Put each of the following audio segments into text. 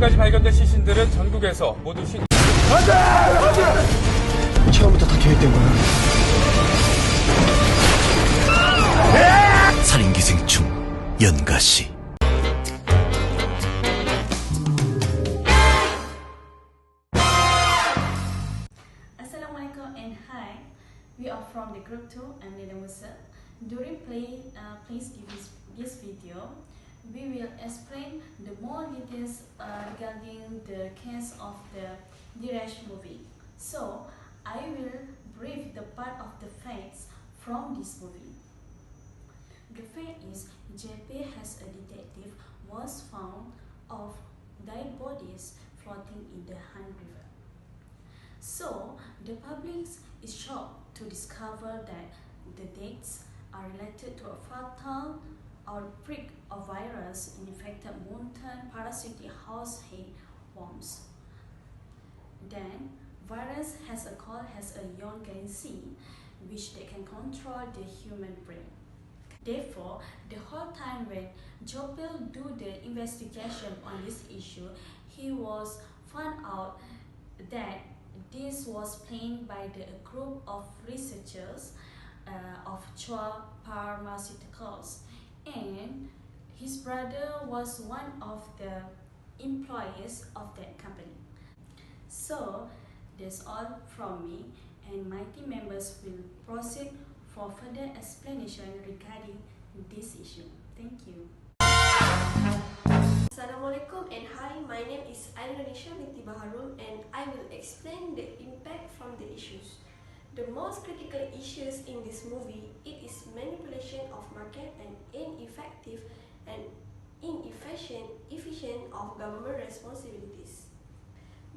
지금까지 발견된 시신들은 전국에서 모두 처음부터 다 계획된 거야. 살인기생충 연가시. Assalamualaikum and hi. We are from the group 2 and Leda Musa. During please give this video, we will explain the more details regarding the case of the Dirash movie. So, I will brief the part of the facts from this movie. The fact is, JP as a detective was found of dead bodies floating in the Han River. So, the public is shocked to discover that the deaths are related to a fatal outbreak of virus infected mountain parasitic household worms. Then, virus has a ion galaxy which they can control the human brain. Therefore, the whole time when Jopil do the investigation on this issue, he was found out that this was planned by the group of researchers of Chua Pharmaceuticals, and his brother was one of the employees of that company. So that's all from me, and my team members will proceed for further explanation regarding this issue. Thank you. Assalamualaikum and hi, my name is Indonesia binti Baharul and I will explain the impact from the issues. The most critical issues in this movie, it is manipulation of market and ineffective and inefficient of government responsibilities.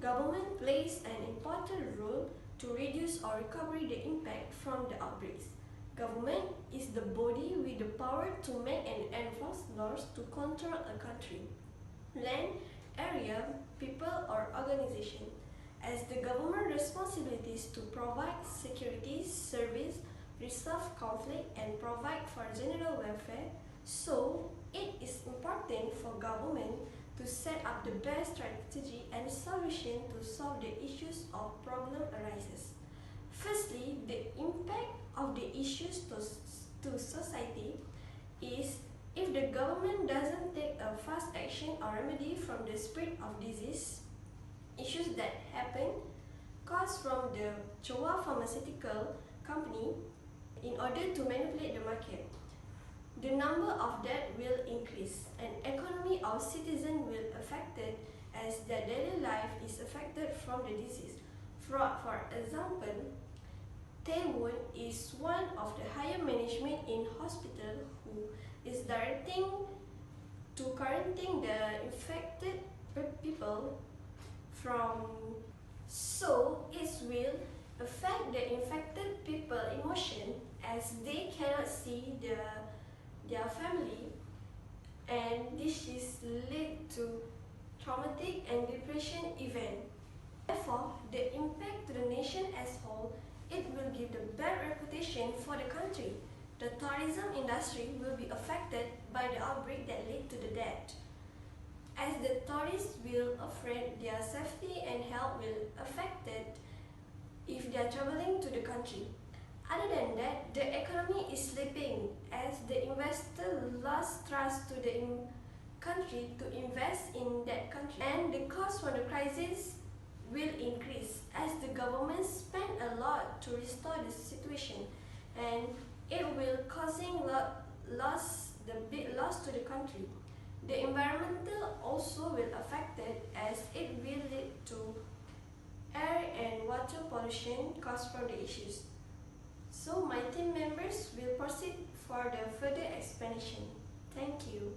Government plays an important role to reduce or recover the impact from the outbreaks. Government is the body with the power to make and enforce laws to control a country, land, area, people or organization. As the government responsibilities to provide security, service, resolve conflict and provide for general welfare, so it is important for government to set up the best strategy and solution to solve the issues of problem arises. Firstly, the impact of the issues to society is if the government doesn't take a fast action or remedy from the spread of disease, issues that happen caused from the Chua Pharmaceutical Company in order to manipulate the market. The number of deaths will increase and economy of citizens will affected as their daily life is affected from the disease. For example, Taewon is one of the higher management in hospital who is directing to quarantine the infected people from, so it will affect the infected people emotion as they cannot see their family, and this is lead to traumatic and depression event. Therefore, the impact to the nation as whole, it will give the bad reputation for the country. The tourism industry will be affected by the outbreak that led to the death, as the tourists will afraid their safety and health will affected if they are traveling to the country. Other than that, the economy is slipping as the investor lost trust to the country to invest in that country, and the cost for the crisis will increase as the government spend a lot to restore the situation, and it will causing the big loss to the country. The environmental also will affected as it will lead to air and water pollution caused from the issues. So my team members will proceed for the further explanation. Thank you.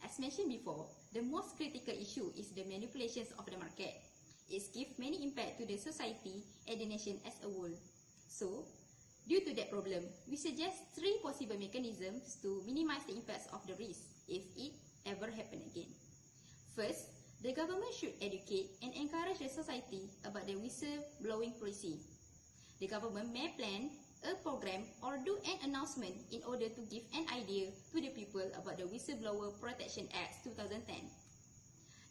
As mentioned before, the most critical issue is the manipulations of the market. It gives many impact to the society and the nation as a whole. So, due to that problem, we suggest 3 possible mechanisms to minimize the impacts of the risk if it ever happen again. First, the government should educate and encourage the society about the whistle-blowing policy. The government may plan a program or do an announcement in order to give an idea to the people about the Whistleblower Protection Act 2010.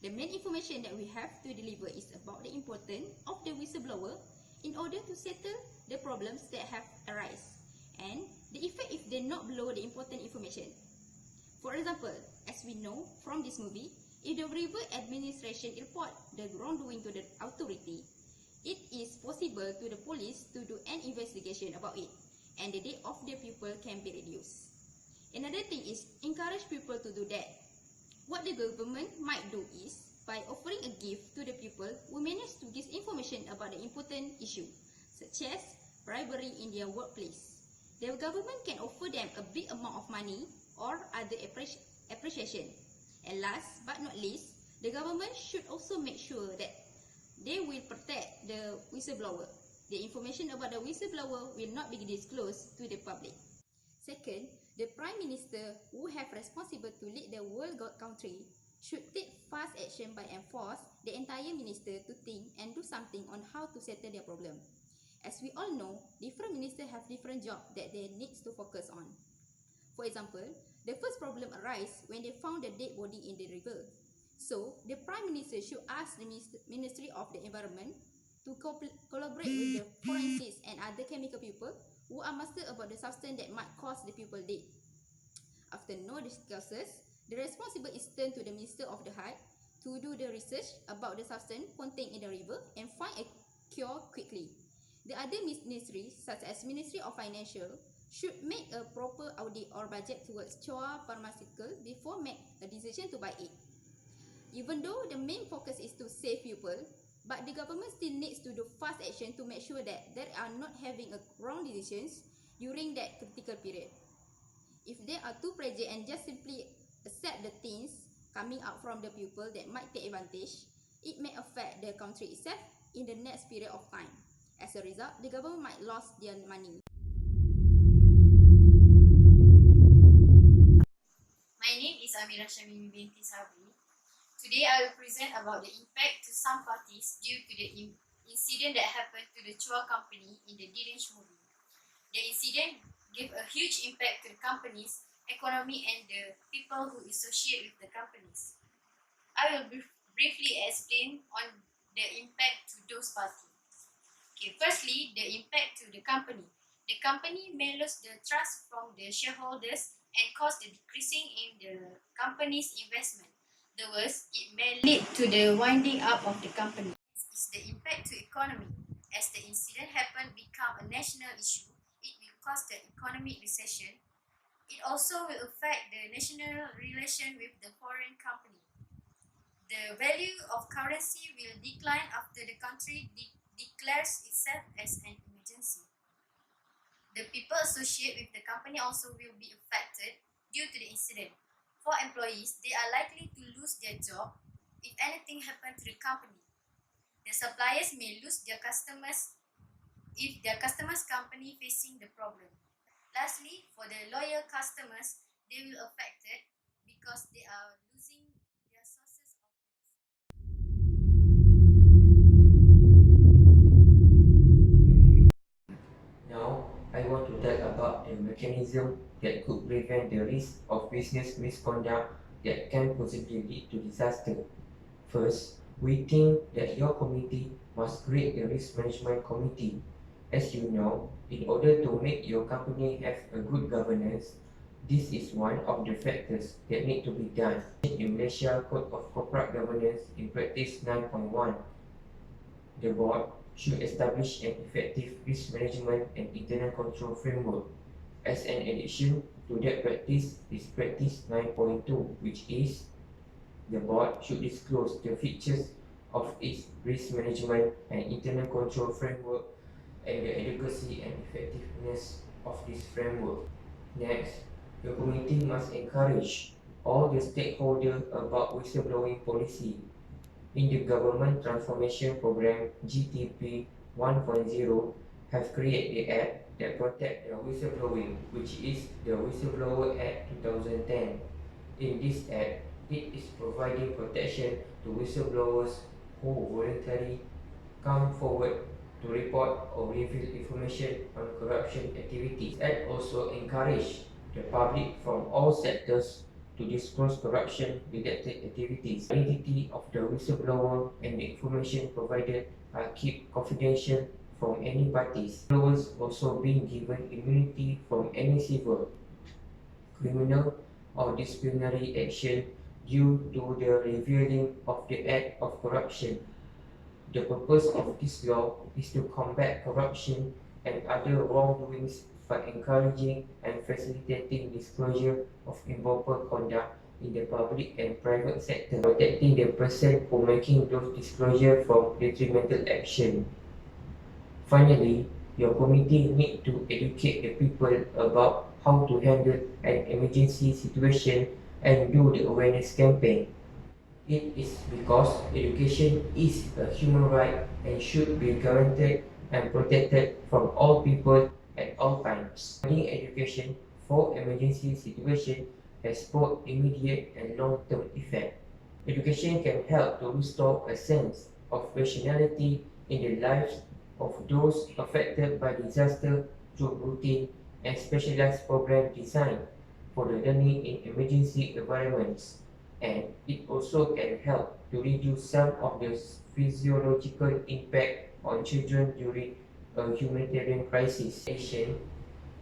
The main information that we have to deliver is about the importance of the whistleblower in order to settle the problems that have arisen and the effect if they not blow the important information. For example, as we know from this movie, if the river administration report the wrongdoing to the authority, it is possible to the police to do an investigation about it, and the death of the people can be reduced. Another thing is encourage people to do that. What the government might do is, by offering a gift to the people who manage to give information about the important issue, such as bribery in their workplace, the government can offer them a big amount of money or other appreciation. And last but not least, the government should also make sure that they will protect the whistleblower. The information about the whistleblower will not be disclosed to the public. Second, the Prime Minister who have responsible to lead the whole country should take fast action by enforce the entire minister to think and do something on how to settle their problem. As we all know, different ministers have different jobs that they need to focus on. For example, the first problem arises when they found the dead body in the river. So, the Prime Minister should ask the Ministry of the Environment to collaborate with the forensics and other chemical people who are master about the substance that might cause the people dead. After no discussions, the responsible is turned to the Minister of the Heart to do the research about the substance contained in the river and find a cure quickly. The other ministries, such as Ministry of Financial, should make a proper audit or budget towards Chua Pharmaceutical before make a decision to buy it. Even though the main focus is to save people, but the government still needs to do fast action to make sure that they are not having a wrong decisions during that critical period. If they are too fragile and just simply accept the things coming out from the people that might take advantage, it may affect the country itself in the next period of time. As a result, the government might lose their money. My name is Amira Shamimi binti Sabri. Today I will present about the impact to some parties due to the incident that happened to the Chua company in the Direnj movie. The incident gave a huge impact to the company's economy and the people who associate with the companies. I will briefly explain on the impact to those parties. Okay, firstly, the impact to the company. The company may lose the trust from the shareholders and cause the decreasing in the company's investment. The worst, it may lead to the winding up of the company. It's the impact to economy. As the incident happened become a national issue, it will cause the economic recession. It also will affect the national relation with the foreign company. The value of currency will decline after the country declares itself as an emergency. The people associated with the company also will be affected due to the incident. For employees, they are likely to lose their job if anything happens to the company. The suppliers may lose their customers if their customers' company facing the problem. Lastly, for the loyal customers, they will affected because they are losing their sources of Now, I want to talk about the mechanism that could prevent the risk of business misconduct that can possibly lead to disaster. First, we think that your committee must create a risk management committee. As you know, in order to make your company have a good governance, this is one of the factors that need to be done. In Malaysia Code of Corporate Governance in Practice 9.1, the board should establish an effective risk management and internal control framework. As an addition to that practice is Practice 9.2, which is the board should disclose the features of its risk management and internal control framework and the adequacy and effectiveness of this framework. Next, the committee must encourage all the stakeholders about whistleblowing policy. In the Government Transformation Program GTP 1.0 have created the Act that protect the whistleblowing, which is the Whistleblower Act 2010. In this Act, it is providing protection to whistleblowers who voluntarily come forward to report or reveal information on corruption activities, and also encourage the public from all sectors to disclose corruption-related activities. The identity of the whistleblower and the information provided are kept confidential from any parties. Whistleblowers also being given immunity from any civil, criminal, or disciplinary action due to the revealing of the act of corruption. The purpose of this law is to combat corruption and other wrongdoings by encouraging and facilitating disclosure of improper conduct in the public and private sector, protecting the person who making those disclosure from detrimental action. Finally, your committee need to educate the people about how to handle an emergency situation and do the awareness campaign. It is because education is a human right and should be guaranteed and protected from all people at all times. Providing education for emergency situation has both immediate and long-term effect. Education can help to restore a sense of rationality in the lives of those affected by disaster through routine and specialized programs designed for the learning in emergency environments. And it also can help to reduce some of the physiological impact on children during a humanitarian crisis. In addition,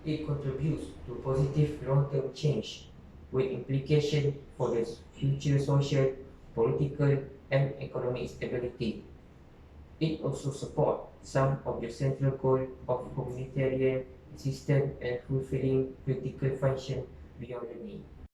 it contributes to positive long-term change with implications for the future social, political, and economic stability. It also supports some of the central goals of humanitarian assistance and fulfilling critical function beyond the need.